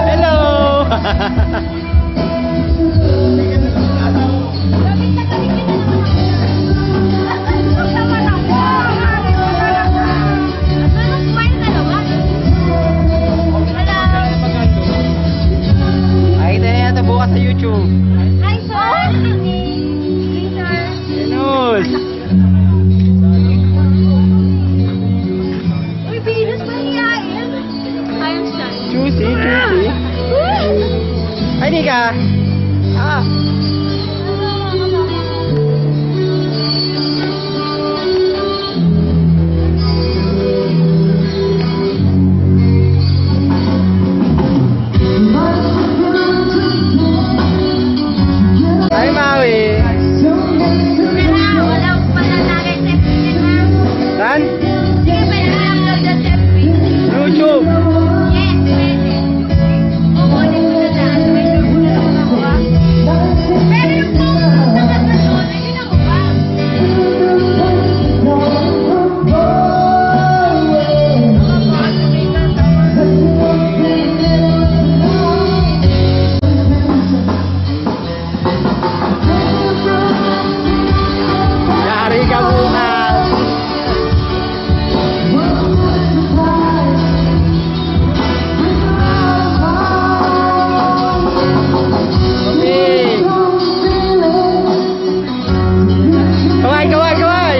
Hello! Ay, na yata bukas sa YouTube. Hi, sir! Hey, sir! Venus! Uy, Venus ba niyain? Ayos siya. Juicy, juicy. Ay, di ka. Ah. Ay, Maui. Walang panalagay sa Pilipinas. Saan? Sige, pwede lang lang sa Pilipinas. YouTube. Yes, pwede. Kukunin ko na lang. May logo na lang ako, ah. Pero yung post na doon, yun ako ba? Yari ka bukas. Okay. Kaway, kaway, kaway.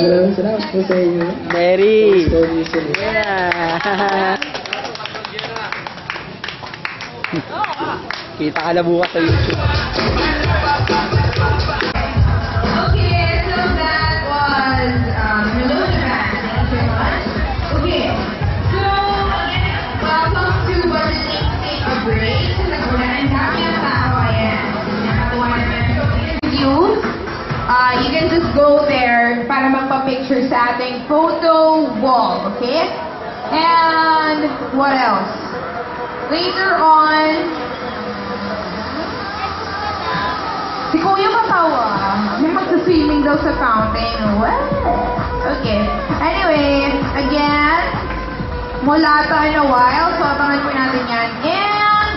Maraming salamat po sa inyo. Mary. Service. Yeah. Kita ka na bukas sa YouTube. Okay, so that was Melodia. Thank you very much. Okay, so welcome to what is take a break. Nagpunan kami ang tao. Ayan. Nakatuwa naman. You can just go there para magpa-picture sa ating photo wall. Okay? And what else? Later on, si Kuya Matawa, may magsa-swimming daw sa fountain. What? Okay. Anyway, again, mula tayo in a while, so abangan po natin yan. And,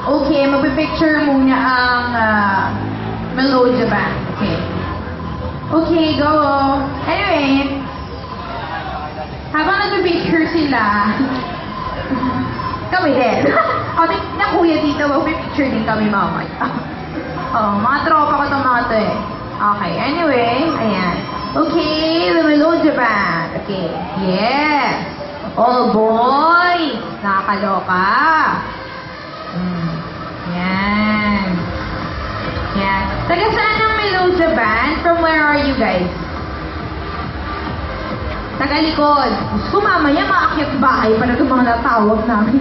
okay, magpipicture muna ang Melodia Band. Okay. Okay, go. Anyway, habang nagpipicture sila, kami din. Kami na kuya dito, mag-picture din kami mamaya. Oh, mga tropa ko itong mga to eh. Okay, anyway, ayan. Okay, the Melodia Band. Okay, yes. All boys. Nakakaloka. Yan. Yan. Taga saan ang Melodia Band? From where are you guys? Tagalikod. Sumama yan, maakyat bahay para itong mga natawag namin.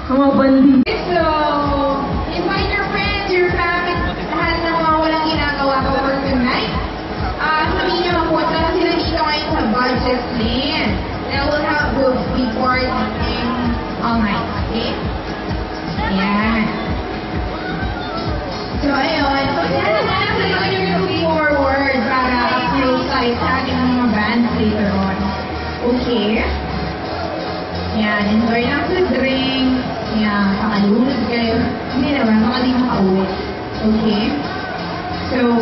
Mga bandi. So, invite your friends, your family, lahat ng mga walang ginagawa ko for tonight. Sabihin niyo mapunta na sila dito ngayon sa budget land. Now we'll be partying all night, okay? Ayan. So, ayun. So, sana you're looking forward para close tayo sa ating mga bands later on. Okay? Yan, enjoy lang sa drink. Yan, pakalunod kayo. Hindi naman, baka di makauwi. Okay? So,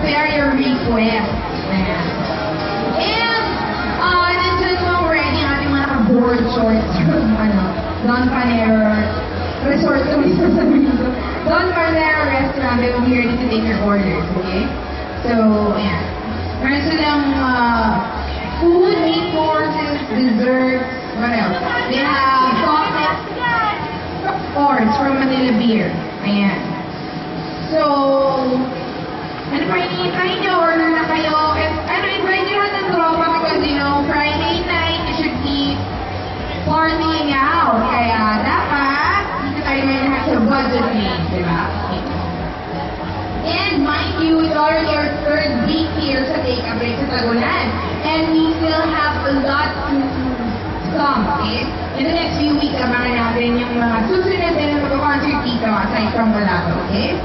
prepare your request. Ayan. And, nandyan mo already ang ating mga board shorts from, Don Panero Resort kung isa sa dito. Don Panero Restaurant, they will be ready to take your orders, okay? So, ayan. Meron silang, food, meat courses, desserts, what else? They have coffee, Ords from Manila Beer. Ayan. So, ano pa hinihintay nyo? Order na kayo. And invite nyo rin ng tropa because, Friday night, you should be partying out. Kaya dapat, dito tayo may lahat sa budget meal, di ba? And mind you, it's already our third week here sa Take a Break sa Tagulan. And we still have a lot to come, okay? In the next few weeks, abangan natin yung mga susunod na mag-concert dito aside from Balato, okay?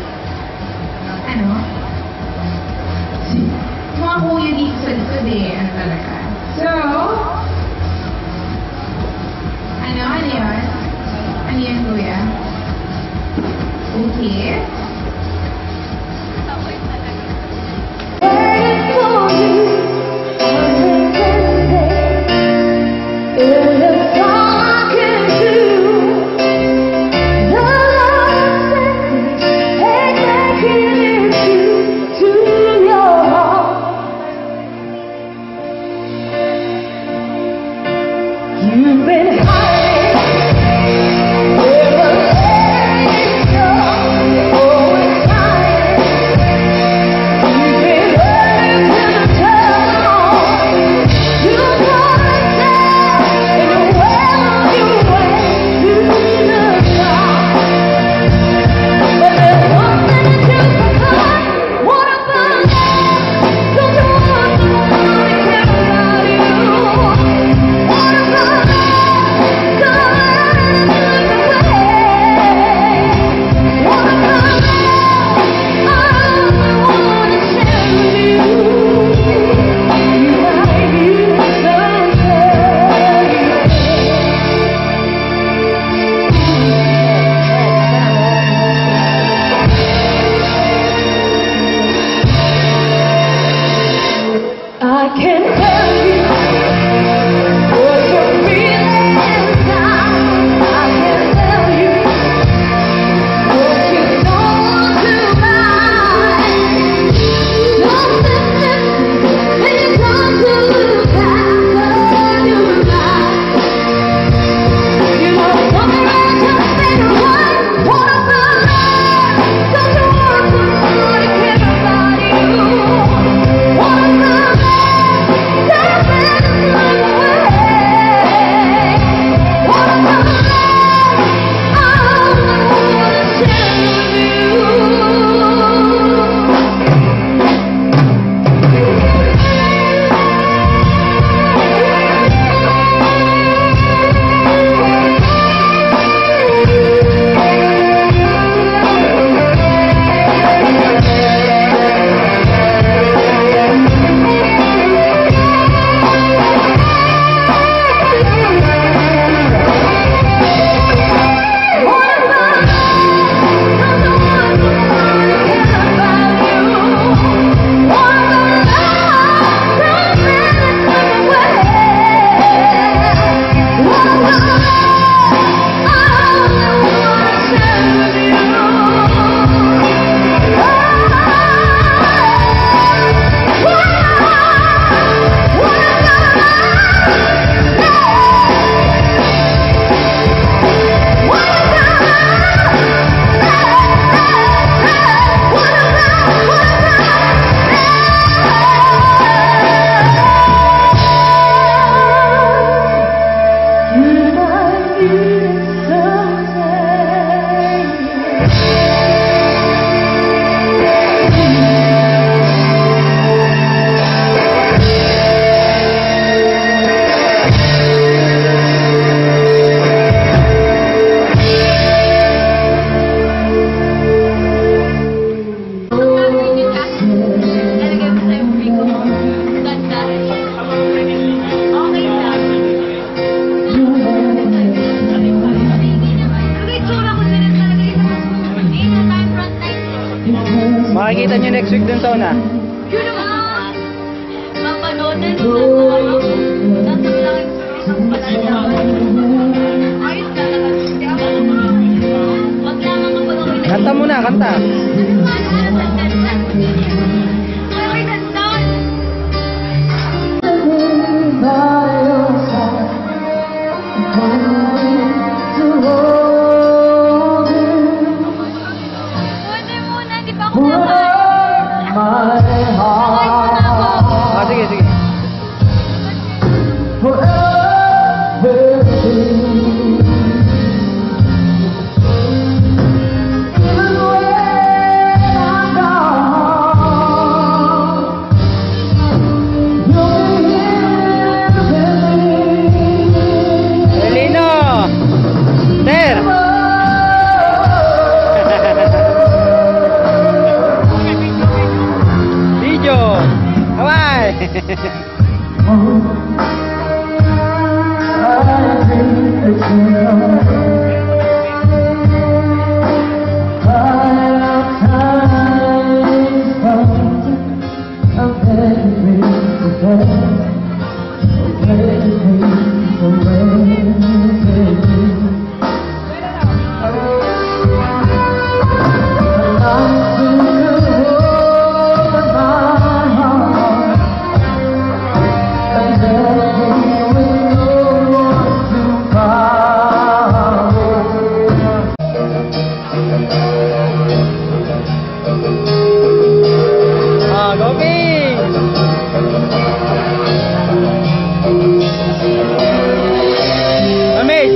Mga kuya dito sa likod ano talaga. So, ano yun? Ano yun, kuya? Okay. You've been hiding, never letting go. Oh, Makikita nyo next week dun sa una. Yun naman. Mapanoodin mo na po. Nasa lang isang palala. Ayos ka talaga. Hindi ako. Wag lang ang mapanoodin. Kanta muna, kanta. Ay, dandan. Pwede muna, di ba ako nakain? Nakain muna ako. Ah, sige, sige. Elino! Sir! Video! Kawai! Ah, Gopi! Amit!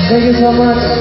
Thank you so much.